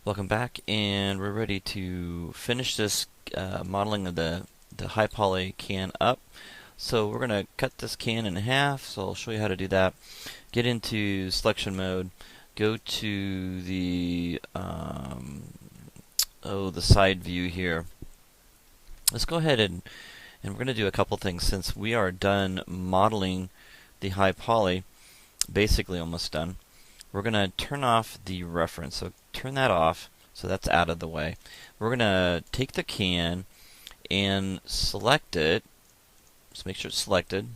Welcome back, and we're ready to finish this modeling of the high poly can up. So we're going to cut this can in half, so I'll show you how to do that. Get into selection mode, go to the the side view here. Let's go ahead and we're going to do a couple things since we are done modeling the high poly, basically almost done. We're going to turn off the reference. So turn that off, so that's out of the way. We're going to take the can and select it. Just make sure it's selected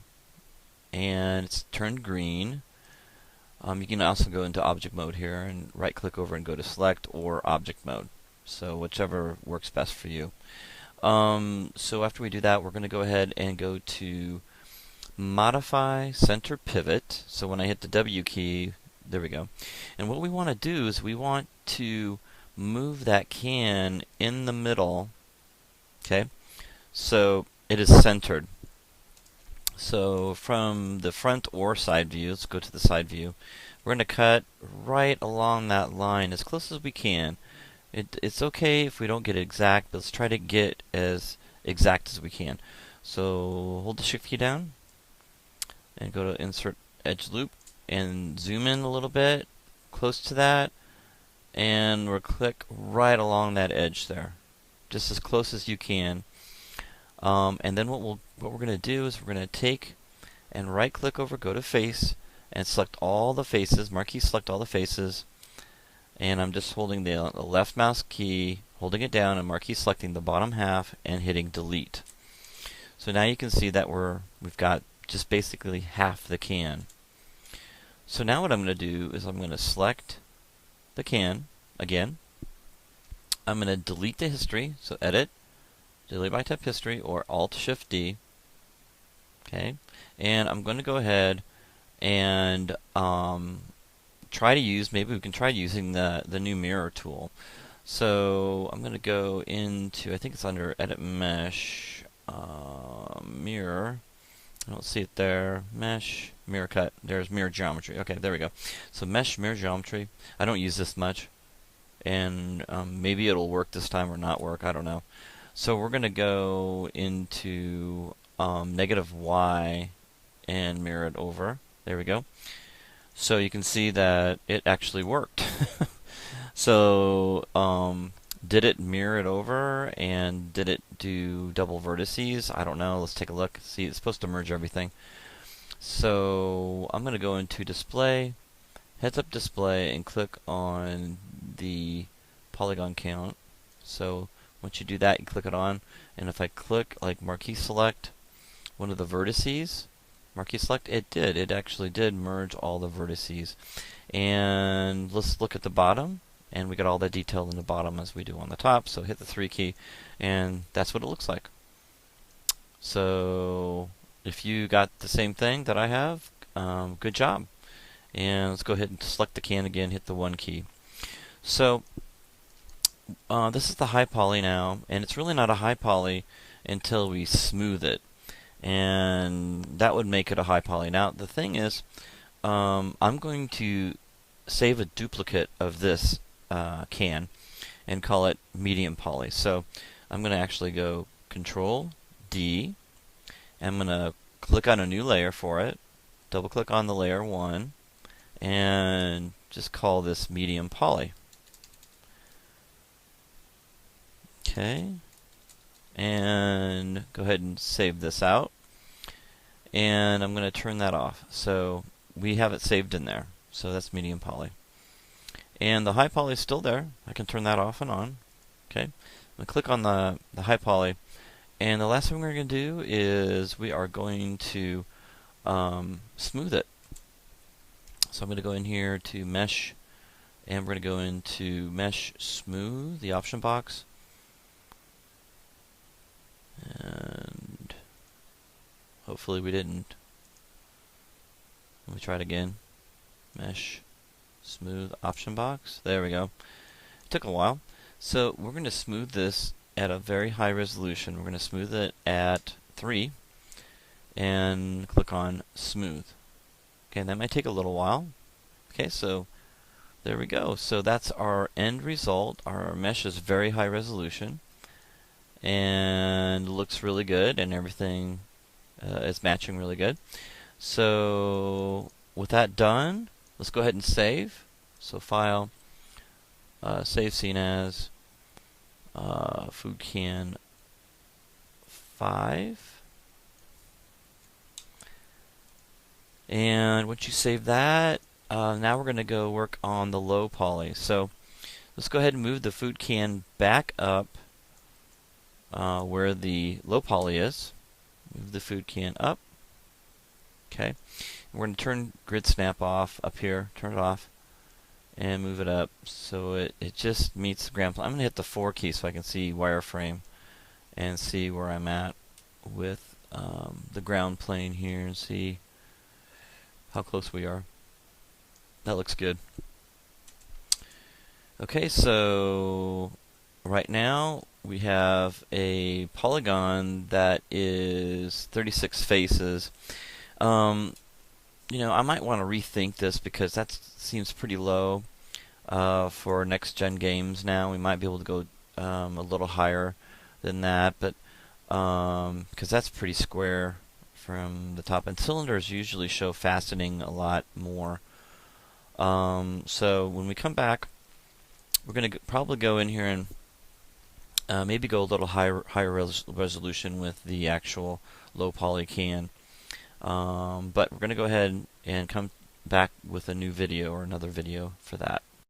and it's turned green. You can also go into object mode here and right click over and go to select or object mode. So whichever works best for you. So after we do that, we're going to go ahead and go to modify center pivot. So when I hit the W key, there we go. And what we want to do is we want to move that can in the middle. Okay, so it is centered. So from the front or side view, let's go to the side view. We're going to cut right along that line as close as we can. It's okay if we don't get it exact, but let's try to get as exact as we can. So hold the shift key down and go to insert edge loop and zoom in a little bit, close to that, and we'll click right along that edge there, just as close as you can. And then what we're going to do is we're going to take and right click over, go to face, and select all the faces, marquee select all the faces, and I'm just holding the left mouse key, holding it down, and marquee selecting the bottom half and hitting delete. So now you can see that we've got just basically half the can. So now what I'm going to do is I'm going to select the can again. I'm going to delete the history, so edit, delete by type history, or Alt Shift D. Okay, and I'm going to go ahead and try to use, maybe we can try using the new mirror tool. So I'm going to go into, I think it's under Edit Mesh, Mirror. I don't see it there. Mesh, mirror cut. There's mirror geometry. Okay, there we go. So mesh, mirror geometry. I don't use this much, and maybe it'll work this time or not work. I don't know. So we're going to go into -y and mirror it over. There we go. So you can see that it actually worked. So did it mirror it over, and did it do double vertices? I don't know. Let's take a look. See, it's supposed to merge everything. So I'm going to go into display, heads up display, and click on the polygon count. So once you do that, you click it on, and if I click like marquee select one of the vertices, marquee select, it actually did merge all the vertices. And let's look at the bottom, and we got all the detail in the bottom as we do on the top. So hit the 3 key, and that's what it looks like. So if you got the same thing that I have, good job. And let's go ahead and select the can again, hit the 1 key. So this is the high poly now, and it's really not a high poly until we smooth it, and that would make it a high poly. Now the thing is, I'm going to save a duplicate of this can and call it medium poly. So I'm going to actually go Control D, and I'm going to click on a new layer for it, double click on the layer 1, and just call this medium poly. Okay, and go ahead and save this out, and I'm going to turn that off. So we have it saved in there. So that's medium poly. And the high poly is still there. I can turn that off and on. Okay, I'm going to click on the high poly, and the last thing we're going to do is we are going to smooth it. So I'm going to go in here to Mesh, and we're going to go into Mesh Smooth, the option box. And hopefully we didn't. Let me try it again. Mesh Smooth option box. There we go. It took a while. So we're going to smooth this at a very high resolution. We're going to smooth it at 3 and click on Smooth. Okay, that might take a little while. Okay, so There we go. So that's our end result. Our mesh is very high resolution and looks really good, and everything is matching really good. So with that done, let's go ahead and save. So File, Save Scene As, FoodCan 5. And once you save that, now we're going to go work on the low poly. So let's go ahead and move the FoodCan back up where the low poly is. Move the FoodCan up. Okay. We're going to turn Grid Snap off up here. Turn it off. And move it up so it just meets the ground plane. I'm going to hit the 4 key so I can see wireframe and see where I'm at with the ground plane here and see how close we are. That looks good. Okay, so right now we have a polygon that is 36 faces. You know, I might want to rethink this because that seems pretty low for next gen games now. We might be able to go a little higher than that, but because that's pretty square from the top, and cylinders usually show faceting a lot more. So when we come back, we're going to probably go in here and maybe go a little higher resolution with the actual low poly can. But we're going to go ahead and come back with a new video or another video for that.